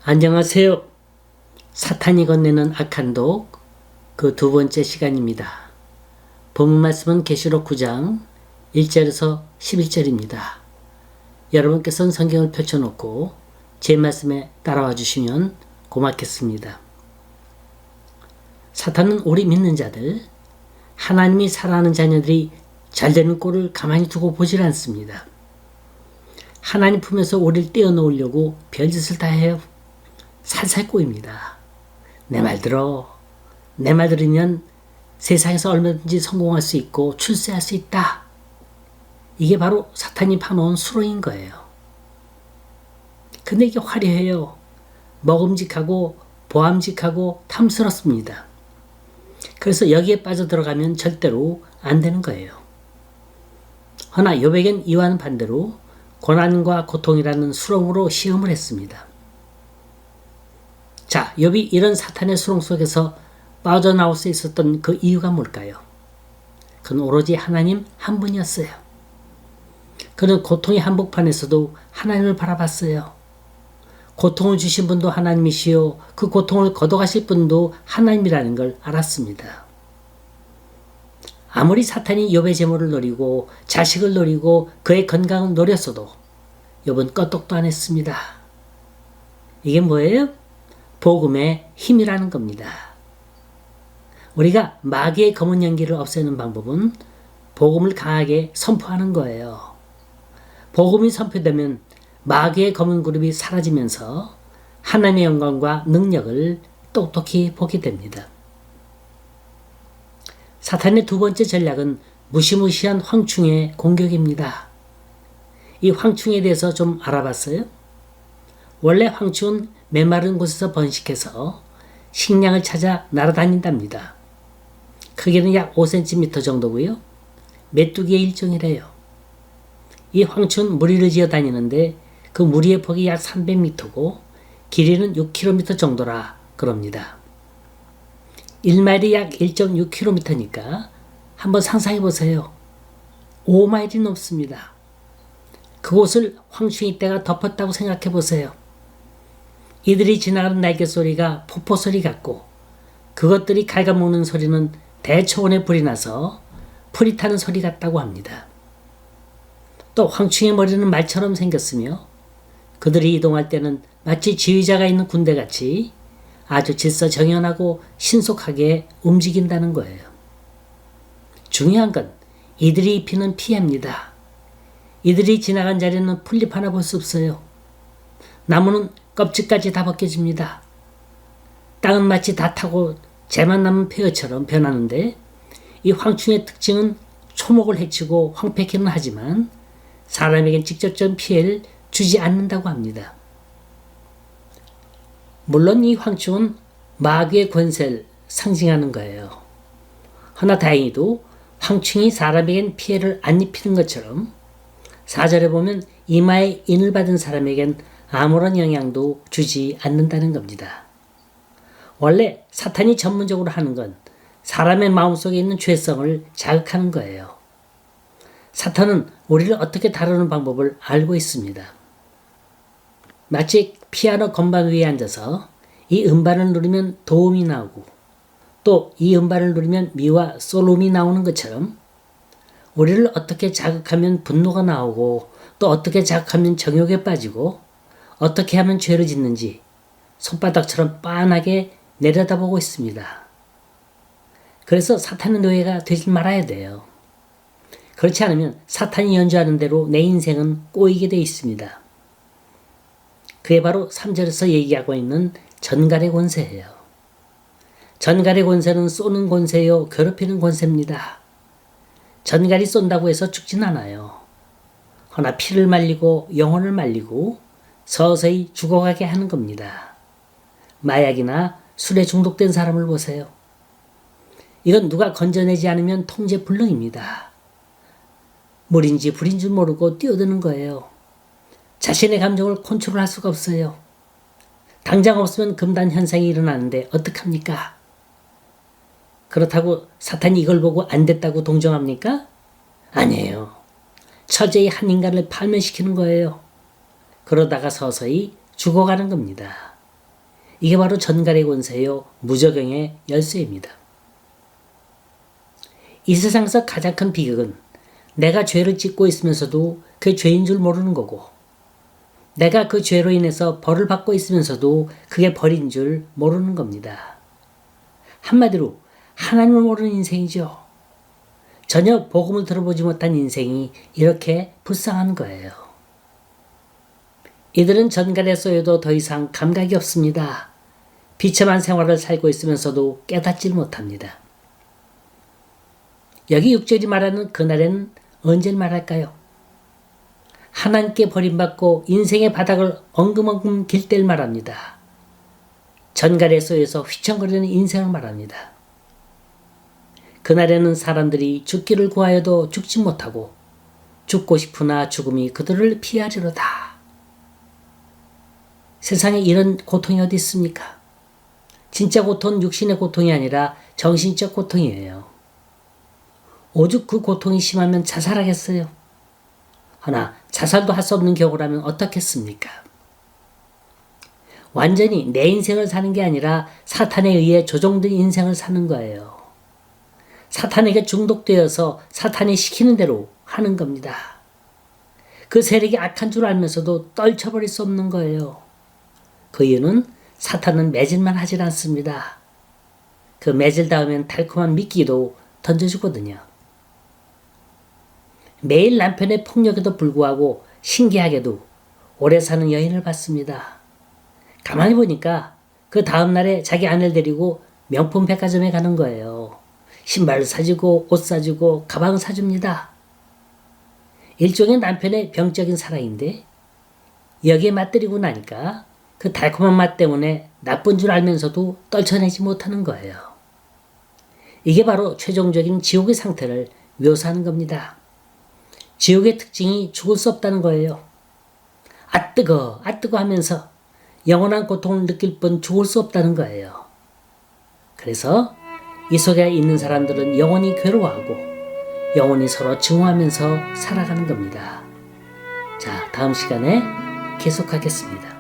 안녕하세요. 사탄이 건네는 악한 독, 그 두 번째 시간입니다. 본문 말씀은 계시록 9장 1절에서 11절입니다. 여러분께서는 성경을 펼쳐놓고 제 말씀에 따라와 주시면 고맙겠습니다. 사탄은 우리 믿는 자들, 하나님이 사랑하는 자녀들이 잘되는 꼴을 가만히 두고 보질 않습니다. 하나님 품에서 우리를 떼어놓으려고 별짓을 다 해요. 살살 꼬입니다. 내 말 들어. 내 말 들으면 세상에서 얼마든지 성공할 수 있고 출세할 수 있다. 이게 바로 사탄이 파놓은 수로인 거예요. 근데 이게 화려해요. 먹음직하고 보암직하고 탐스럽습니다. 그래서 여기에 빠져들어가면 절대로 안 되는 거예요. 허나 욥에겐 이와는 반대로 고난과 고통이라는 수렁으로 시험을 했습니다. 자, 욥이 이런 사탄의 수렁 속에서 빠져나올 수 있었던 그 이유가 뭘까요? 그는 오로지 하나님 한 분이었어요. 그는 고통의 한복판에서도 하나님을 바라봤어요. 고통을 주신 분도 하나님이시요, 그 고통을 걷어가실 분도 하나님이라는 걸 알았습니다. 아무리 사탄이 욥의 재물을 노리고 자식을 노리고 그의 건강을 노렸어도 욥은 껐떡도 안 했습니다. 이게 뭐예요? 복음의 힘이라는 겁니다. 우리가 마귀의 검은 연기를 없애는 방법은 복음을 강하게 선포하는 거예요. 복음이 선포되면 마귀의 검은 그룹이 사라지면서 하나님의 영광과 능력을 똑똑히 보게 됩니다. 사탄의 두 번째 전략은 무시무시한 황충의 공격입니다. 이 황충에 대해서 좀 알아봤어요? 원래 황충은 메마른 곳에서 번식해서 식량을 찾아 날아다닌답니다. 크기는 약 5cm 정도고요. 메뚜기의 일종이래요. 이 황충은 무리를 지어 다니는데 그 무리의 폭이 약 300m고 길이는 6km 정도라 그럽니다. 1마일이 약 1.6km니까 한번 상상해 보세요. 5마일이 넘습니다. 그곳을 황충이 떼가 덮었다고 생각해 보세요. 이들이 지나가는 날개 소리가 폭포 소리 같고 그것들이 갉아먹는 소리는 대초원에 불이 나서 풀이 타는 소리 같다고 합니다. 또 황충의 머리는 말처럼 생겼으며 그들이 이동할 때는 마치 지휘자가 있는 군대같이 아주 질서정연하고 신속하게 움직인다는 거예요. 중요한 건 이들이 입히는 피해입니다. 이들이 지나간 자리는 풀잎 하나 볼 수 없어요. 나무는 껍질까지 다 벗겨집니다. 땅은 마치 다 타고 재만 남은 폐허처럼 변하는데 이 황충의 특징은 초목을 해치고 황폐기는 하지만 사람에겐 직접적인 피해를 주지 않는다고 합니다. 물론 이 황충은 마귀의 권세를 상징하는 거예요. 허나 다행히도 황충이 사람에겐 피해를 안 입히는 것처럼 4절에 보면 이마에 인을 받은 사람에겐 아무런 영향도 주지 않는다는 겁니다. 원래 사탄이 전문적으로 하는 건 사람의 마음속에 있는 죄성을 자극하는 거예요. 사탄은 우리를 어떻게 다루는 방법을 알고 있습니다. 마치 피아노 건반 위에 앉아서 이 음반을 누르면 도움이 나오고 또 이 음반을 누르면 미와 솔음이 나오는 것처럼 우리를 어떻게 자극하면 분노가 나오고 또 어떻게 자극하면 정욕에 빠지고 어떻게 하면 죄를 짓는지 손바닥처럼 빤하게 내려다보고 있습니다. 그래서 사탄의 노예가 되지 말아야 돼요. 그렇지 않으면 사탄이 연주하는 대로 내 인생은 꼬이게 돼 있습니다. 그게 바로 3절에서 얘기하고 있는 전갈의 권세예요. 전갈의 권세는 쏘는 권세요, 괴롭히는 권세입니다. 전갈이 쏜다고 해서 죽진 않아요. 허나 피를 말리고 영혼을 말리고 서서히 죽어가게 하는 겁니다. 마약이나 술에 중독된 사람을 보세요. 이건 누가 건져내지 않으면 통제불능입니다. 물인지 불인지 모르고 뛰어드는 거예요. 자신의 감정을 컨트롤할 수가 없어요. 당장 없으면 금단 현상이 일어나는데 어떡합니까? 그렇다고 사탄이 이걸 보고 안 됐다고 동정합니까? 아니에요. 처제의 한 인간을 파멸시키는 거예요. 그러다가 서서히 죽어가는 겁니다. 이게 바로 전갈의 권세요, 무적용의 열쇠입니다. 이 세상에서 가장 큰 비극은 내가 죄를 짓고 있으면서도 그게 죄인 줄 모르는 거고, 내가 그 죄로 인해서 벌을 받고 있으면서도 그게 벌인 줄 모르는 겁니다. 한마디로 하나님을 모르는 인생이죠. 전혀 복음을 들어보지 못한 인생이 이렇게 불쌍한 거예요. 이들은 전갈에 쏘여도 더 이상 감각이 없습니다. 비참한 생활을 살고 있으면서도 깨닫질 못합니다. 여기 6절이 말하는 그날에는 언제를 말할까요? 하나님께 버림받고 인생의 바닥을 엉금엉금 길 때를 말합니다. 전갈에 쏘여서 휘청거리는 인생을 말합니다. 그날에는 사람들이 죽기를 구하여도 죽지 못하고 죽고 싶으나 죽음이 그들을 피하리로다. 세상에 이런 고통이 어디 있습니까? 진짜 고통은 육신의 고통이 아니라 정신적 고통이에요. 오죽 그 고통이 심하면 자살하겠어요. 허나 자살도 할 수 없는 경우라면 어떻겠습니까? 완전히 내 인생을 사는 게 아니라 사탄에 의해 조종된 인생을 사는 거예요. 사탄에게 중독되어서 사탄이 시키는 대로 하는 겁니다. 그 세력이 악한 줄 알면서도 떨쳐버릴 수 없는 거예요. 그 이유는 사탄은 매질만 하질 않습니다. 그 매질 다음엔 달콤한 미끼도 던져주거든요. 매일 남편의 폭력에도 불구하고 신기하게도 오래 사는 여인을 봤습니다. 가만히 보니까 그 다음날에 자기 아내를 데리고 명품 백화점에 가는 거예요. 신발 사주고 옷 사주고 가방 사줍니다. 일종의 남편의 병적인 사랑인데 여기에 맛들이고 나니까 그 달콤한 맛 때문에 나쁜 줄 알면서도 떨쳐내지 못하는 거예요. 이게 바로 최종적인 지옥의 상태를 묘사하는 겁니다. 지옥의 특징이 죽을 수 없다는 거예요. 아 뜨거 하면서 영원한 고통을 느낄 뿐 죽을 수 없다는 거예요. 그래서 이 속에 있는 사람들은 영원히 괴로워하고 영원히 서로 증오하면서 살아가는 겁니다. 자, 다음 시간에 계속하겠습니다.